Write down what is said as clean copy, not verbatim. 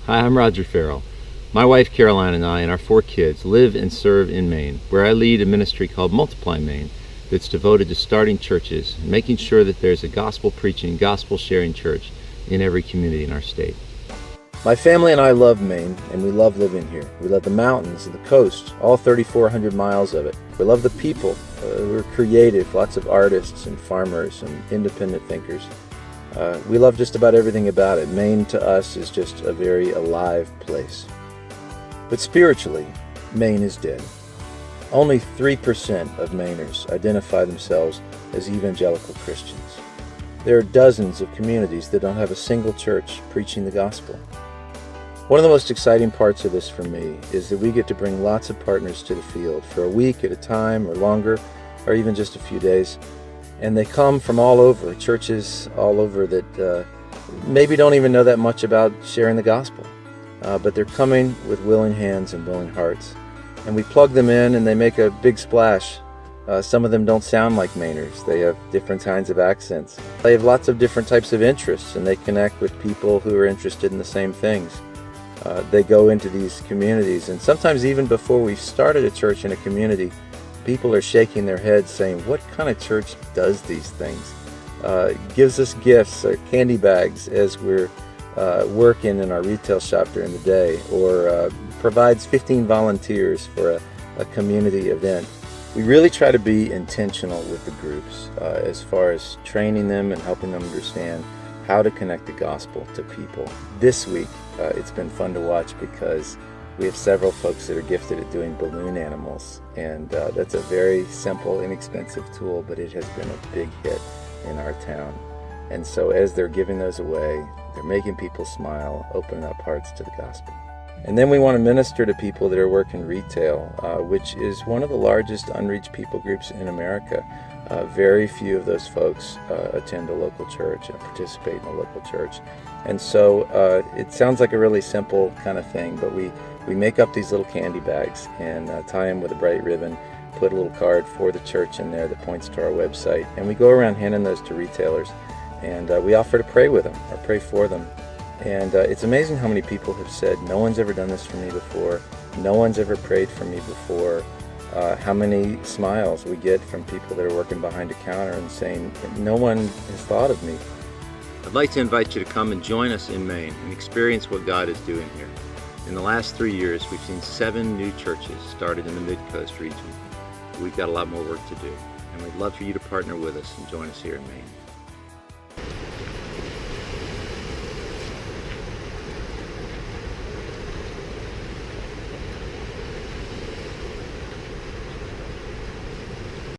Hi, I'm Roger Farrell. My wife Caroline and I and our 4 kids live and serve in Maine, where I lead a ministry called Multiply Maine that's devoted to starting churches and making sure that there's a gospel preaching, gospel sharing church in every community in our state. My family and I love Maine, and we love living here. We love the mountains and the coast, all 3,400 miles of it. We love the people. We're creative, lots of artists and farmers and independent thinkers. We love just about everything about it. Maine to us is just a very alive place. But spiritually, Maine is dead. Only 3% of Mainers identify themselves as evangelical Christians. There are dozens of communities that don't have a single church preaching the gospel. One of the most exciting parts of this for me is that we get to bring lots of partners to the field for a week at a time or longer, or even just a few days. And they come from all over, churches all over that maybe don't even know that much about sharing the gospel. But they're coming with willing hands and willing hearts. And we plug them in and they make a big splash. Some of them don't sound like Mainers. They have different kinds of accents. They have lots of different types of interests, and they connect with people who are interested in the same things. They go into these communities, and sometimes even before we've started a church in a community, people are shaking their heads saying, what kind of church does these things? Gives us gifts, candy bags as we're working in our retail shop during the day, or provides 15 volunteers for a community event. We really try to be intentional with the groups as far as training them and helping them understand how to connect the gospel to people. This week, it's been fun to watch because we have several folks that are gifted at doing balloon animals, and that's a very simple, inexpensive tool, but it has been a big hit in our town. And so as they're giving those away, they're making people smile, opening up hearts to the gospel. And then we want to minister to people that are working retail, which is one of the largest unreached people groups in America. Very few of those folks attend a local church and participate in a local church. And so it sounds like a really simple kind of thing, but we make up these little candy bags and tie them with a bright ribbon, put a little card for the church in there that points to our website, and we go around handing those to retailers. And we offer to pray with them or pray for them. And it's amazing how many people have said, no one's ever done this for me before, no one's ever prayed for me before. How many smiles we get from people that are working behind a counter and saying, no one has thought of me. I'd like to invite you to come and join us in Maine and experience what God is doing here. In the last 3 years, we've seen 7 new churches started in the Mid-Coast region. We've got a lot more work to do, and we'd love for you to partner with us and join us here in Maine.